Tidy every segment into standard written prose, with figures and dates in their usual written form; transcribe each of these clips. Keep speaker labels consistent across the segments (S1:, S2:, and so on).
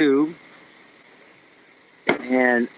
S1: tube, and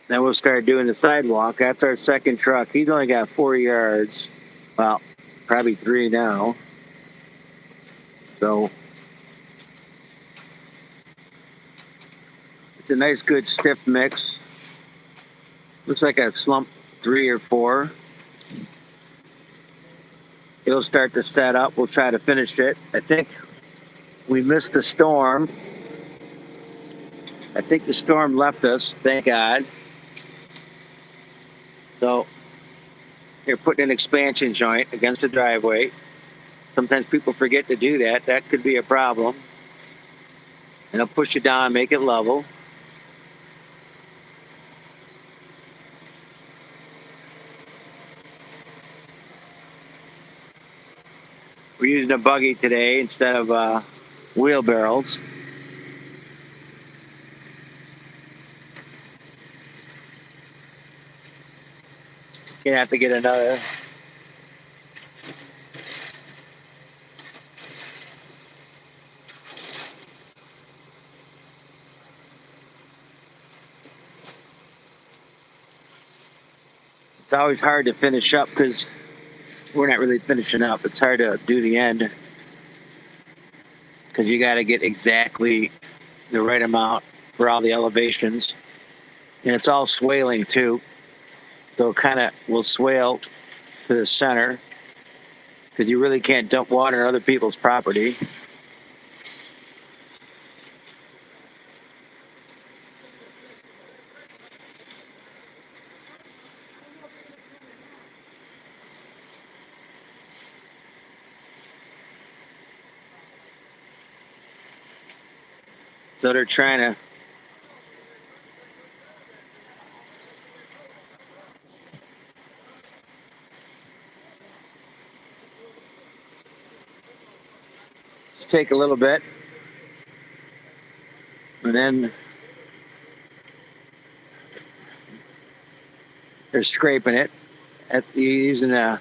S1: then we'll start doing the sidewalk. That's our second truck. He's only got 4 yards. Well, probably 3 now. So it's a nice, good, stiff mix. Looks like a slump 3 or 4. It'll start to set up. We'll try to finish it. I think we missed the storm. I think the storm left us, thank God. So you're putting an expansion joint against the driveway. Sometimes people forget to do that. That could be a problem. And it'll push it down, make it level. We're using a buggy today instead of wheelbarrows. Gonna have to get another. It's always hard to finish up because we're not really finishing up. It's hard to do the end because you got to get exactly the right amount for all the elevations. And it's all swaling too. So it kind of will swale to the center because you really can't dump water on other people's property. So they're trying to just take a little bit and then they're scraping it. You're using a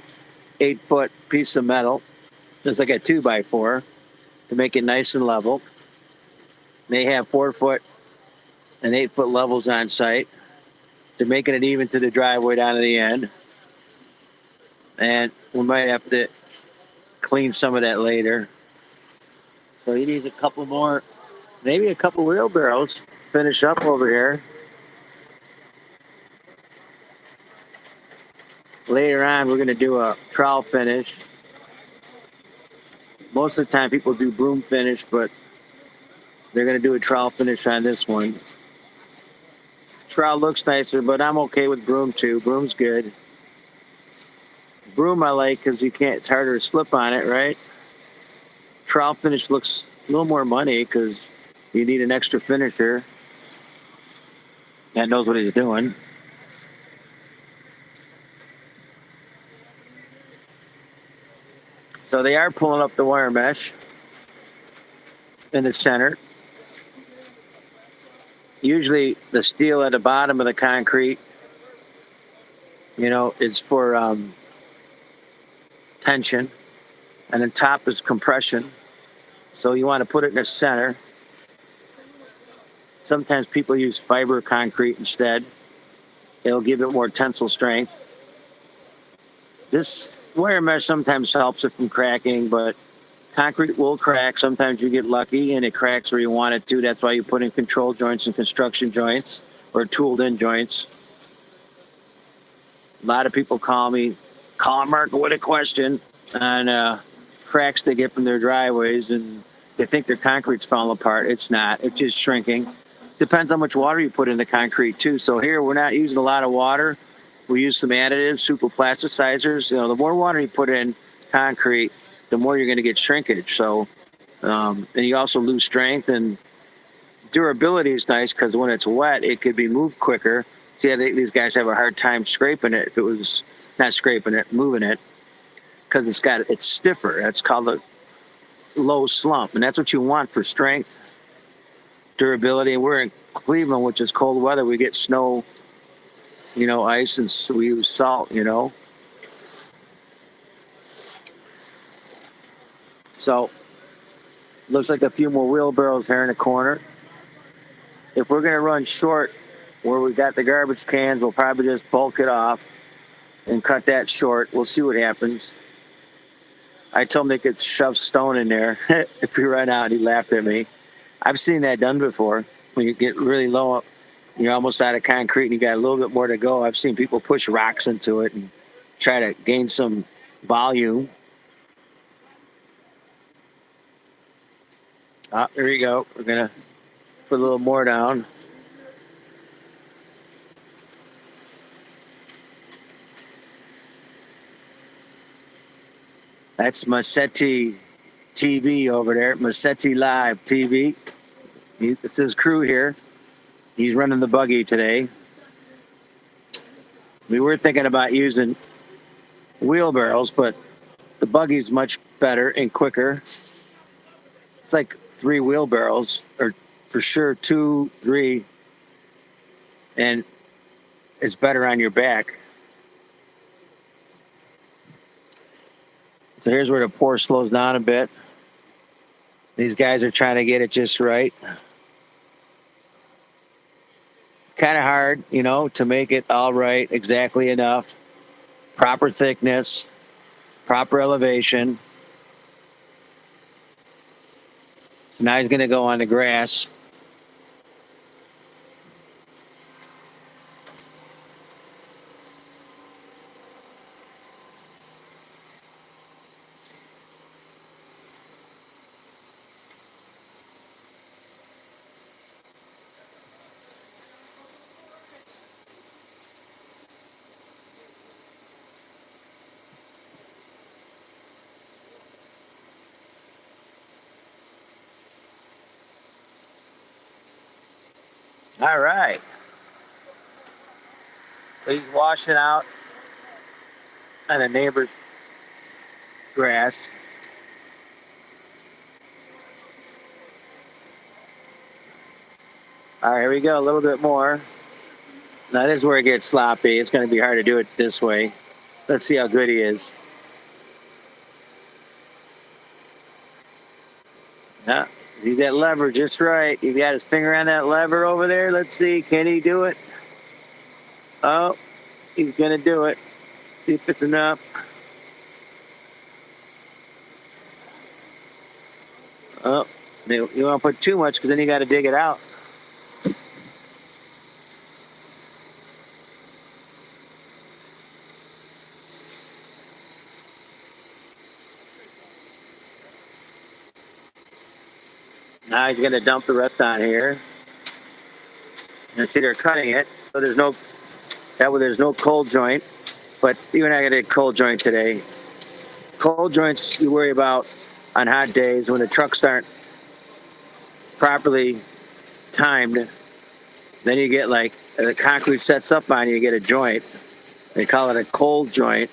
S1: 8-foot piece of metal. It's like a 2x4 to make it nice and level. They have 4-foot and 8-foot levels on site. They're making it even to the driveway down to the end. And we might have to clean some of that later. So he needs a couple more, maybe a couple wheelbarrows. Finish up over here. Later on, we're going to do a trowel finish. Most of the time, people do broom finish, but they're going to do a trowel finish on this one. Trowel looks nicer, but I'm okay with broom too. Broom's good. Broom I like because it's harder to slip on it, right? Trowel finish looks a little more money because you need an extra finisher that knows what he's doing. So they are pulling up the wire mesh in the center. Usually the steel at the bottom of the concrete, is for tension, and the top is compression. So you want to put it in the center. Sometimes people use fiber concrete instead. It'll give it more tensile strength. This wire mesh sometimes helps it from cracking, but concrete will crack. Sometimes you get lucky and it cracks where you want it to. That's why you put in control joints and construction joints or tooled in joints. A lot of people call me, Marco, with a question on cracks they get from their driveways, and they think their concrete's falling apart. It's not. It's just shrinking. Depends how much water you put in the concrete too. So here we're not using a lot of water. We use some additives, super plasticizers. The more water you put in concrete, the more you're going to get shrinkage. So, and you also lose strength, and durability is nice because when it's wet, it could be moved quicker. See, these guys have a hard time scraping it. If it was not scraping it, moving it, because it's stiffer. That's called a low slump, and that's what you want for strength, durability. And we're in Cleveland, which is cold weather. We get snow, ice, and we use salt, So Looks like a few more wheelbarrows here in the corner. If we're going to run short where we got the garbage cans, we'll probably just bulk it off and cut that short. We'll see what happens. I told him they could shove stone in there if we run out. He laughed at me. I've seen that done before. When you get really low up, you're almost out of concrete and you got a little bit more to go. I've seen people push rocks into it and try to gain some volume. There you go. We're going to put a little more down. That's Massetti TV over there. Massetti Live TV. It's his crew here. He's running the buggy today. We were thinking about using wheelbarrows, but the buggy's much better and quicker. It's like 3 wheelbarrows, or for sure 2, 3, and it's better on your back. So here's where the pour slows down a bit. These guys are trying to get it just right. Kind of hard, to make it all right, exactly enough. Proper thickness, proper elevation. So now he's going to go on the grass. All right. So he's washing out on the neighbor's grass. All right, here we go. A little bit more. Now this is where it gets sloppy. It's going to be hard to do it this way. Let's see how good he is. Yeah, he's that lever just right. He got his finger on that lever over there. Let's see. Can he do it? Oh, he's going to do it. See if it's enough. Oh, you don't want to put too much because then you got to dig it out. Now he's going to dump the rest on here. And see, they're cutting it, so there's no cold joint. But even I got a cold joint today. Cold joints you worry about on hot days when the trucks aren't properly timed. Then you get like the concrete sets up on you, you get a joint. They call it a cold joint.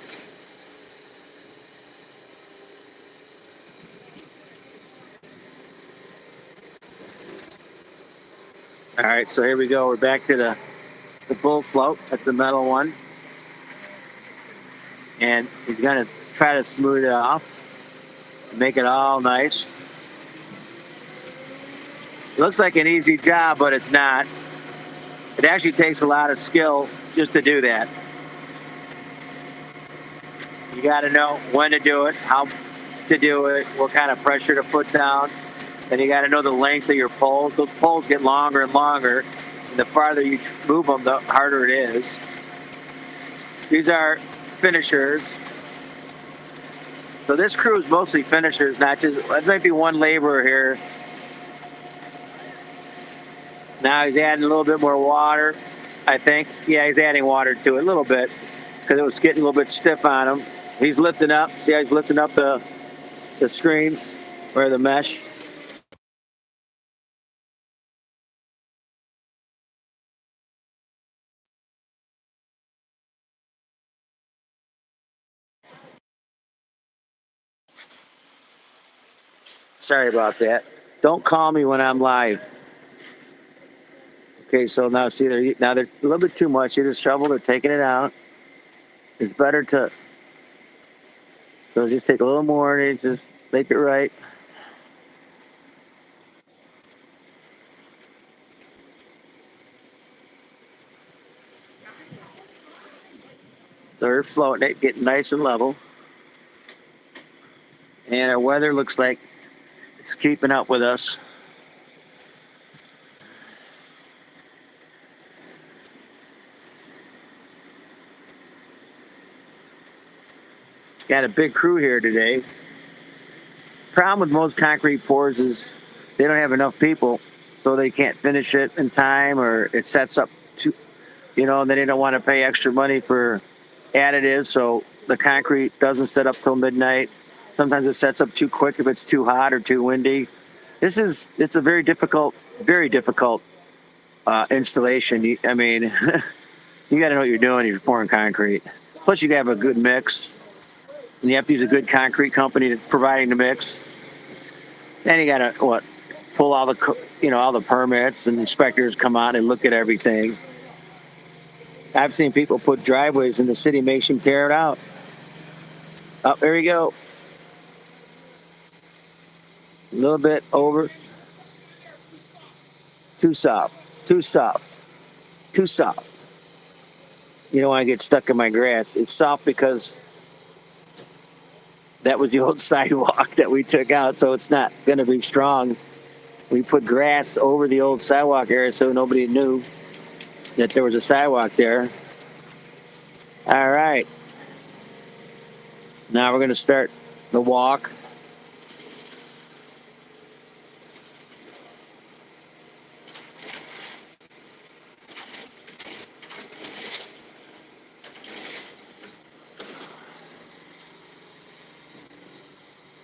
S1: All right, so here we go. We're back to the bull float. That's the metal one. And he's going to try to smooth it off, make it all nice. It looks like an easy job, but it's not. It actually takes a lot of skill just to do that. You got to know when to do it, how to do it, what kind of pressure to put down. Then you got to know the length of your poles. Those poles get longer and longer. And the farther you move them, the harder it is. These are finishers. So this crew is mostly finishers, not just, there might be one laborer here. Now he's adding a little bit more water, I think. Yeah, he's adding water to it a little bit because it was getting a little bit stiff on him. He's lifting up. See how he's lifting up the screen or the mesh? Sorry about that. Don't call me when I'm live. Okay, so now see, they're a little bit too much. See the shovel, they're taking it out. It's better to, so just take a little more and just make it right. They're floating it, getting nice and level. And our weather looks like it's keeping up with us. Got a big crew here today. Problem with most concrete pours is they don't have enough people, so they can't finish it in time, or it sets up too, and then they don't want to pay extra money for additives, so the concrete doesn't set up till midnight. Sometimes it sets up too quick if it's too hot or too windy. It's a very difficult installation. I mean, you got to know what you're doing if you're pouring concrete. Plus, you got to have a good mix, and you have to use a good concrete company to providing the mix. Then you got to pull all the permits, and inspectors come out and look at everything. I've seen people put driveways and the city makes them tear it out. Oh, there you go. A little bit over. Too soft. Too soft. Too soft. You don't want to get stuck in my grass. It's soft because that was the old sidewalk that we took out, so it's not going to be strong. We put grass over the old sidewalk area so nobody knew that there was a sidewalk there. All right. Now we're going to start the walk.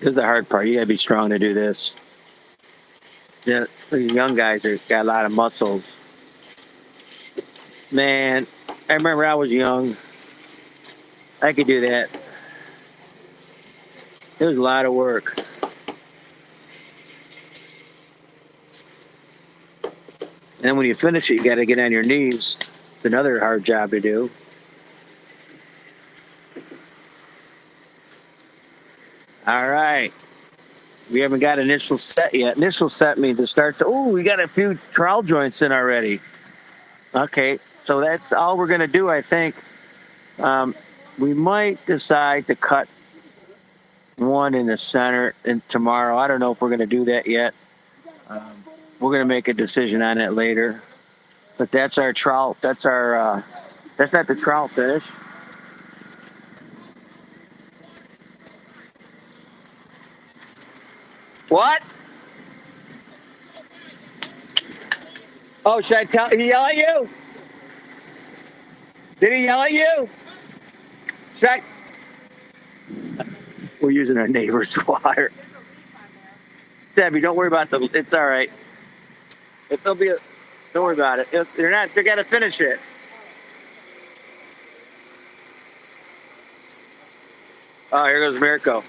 S1: This is the hard part. You got to be strong to do this. The young guys got a lot of muscles. Man, I remember I was young. I could do that. It was a lot of work. And when you finish it, you got to get on your knees. It's another hard job to do. All right. We haven't got initial set yet. Initial set means it starts. Oh, we got a few trowel joints in already. Okay, so that's all we're going to do, I think. We might decide to cut one in the center and tomorrow. I don't know if we're going to do that yet. We're going to make a decision on it later. But that's our trowel. That's not the trowel finish. What? Oh, should I tell? Did he yell at you? Did he yell at you? Should I? We're using our neighbor's water. Debbie, don't worry about the. It's all right. Don't worry about it. They're not. They got to finish it. Oh, here goes Mirko.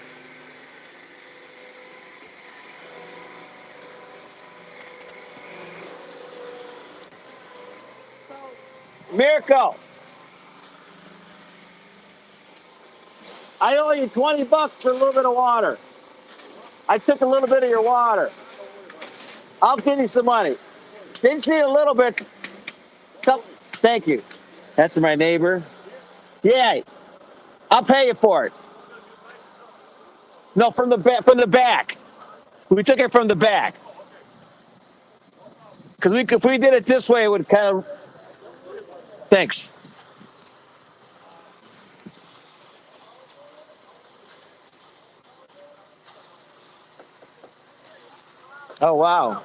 S1: Mirko, I owe you $20 for a little bit of water. I took a little bit of your water. I'll give you some money. Didn't need a little bit. Thank you. That's my neighbor. Yeah, I'll pay you for it. No, from the back. From the back. We took it from the back. Because if we did it this way, it would kind of. Thanks. Oh, wow.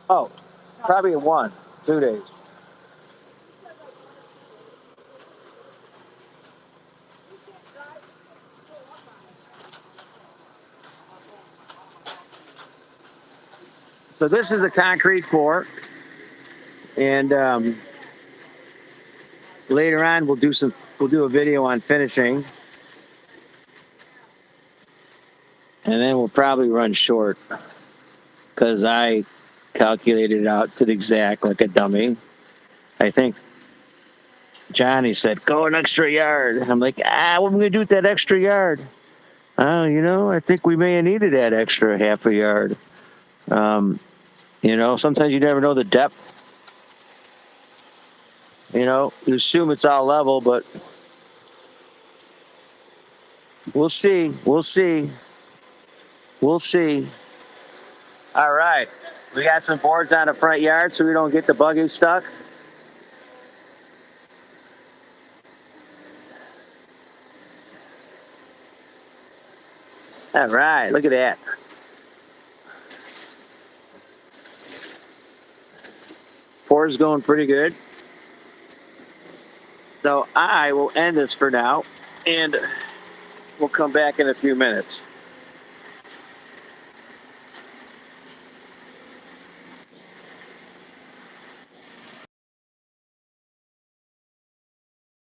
S1: Oh, probably 2 days. So this is a concrete pour. And later on, we'll do a video on finishing. And then we'll probably run short because I calculated it out to the exact like a dummy. I think Johnny said, go an extra yard. And I'm like, what am I going to do with that extra yard? I think we may have needed that extra half a yard. Sometimes you never know the depth. You know, you assume it's all level, but we'll see. We'll see. We'll see. All right. We got some boards on the front yard so we don't get the buggy stuck. All right. Look at that. Pour's going pretty good. So I will end this for now, and we'll come back in a few minutes.